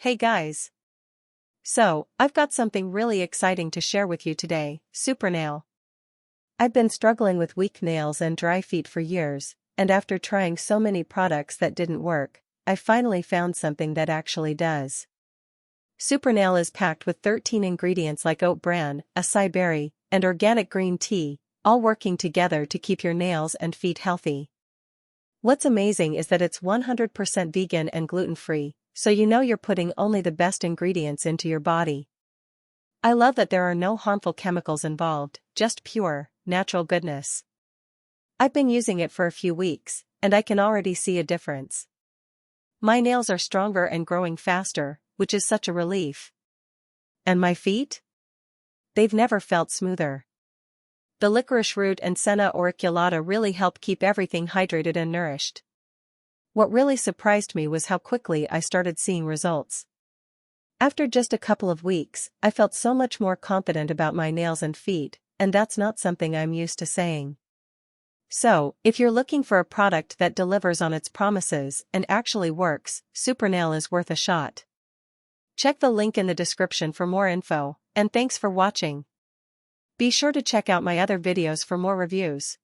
Hey guys! So, I've got something really exciting to share with you today, SupraNail. I've been struggling with weak nails and dry feet for years, and after trying so many products that didn't work, I finally found something that actually does. SupraNail is packed with 13 ingredients like oat bran, acai berry, and organic green tea, all working together to keep your nails and feet healthy. What's amazing is that it's 100% vegan and gluten-free, so you know you're putting only the best ingredients into your body. I love that there are no harmful chemicals involved, just pure, natural goodness. I've been using it for a few weeks, and I can already see a difference. My nails are stronger and growing faster, which is such a relief. And my feet? They've never felt smoother. The licorice root and senna auriculata really help keep everything hydrated and nourished. What really surprised me was how quickly I started seeing results. After just a couple of weeks, I felt so much more confident about my nails and feet, and that's not something I'm used to saying. So, if you're looking for a product that delivers on its promises and actually works, SupraNail is worth a shot. Check the link in the description for more info, and thanks for watching. Be sure to check out my other videos for more reviews.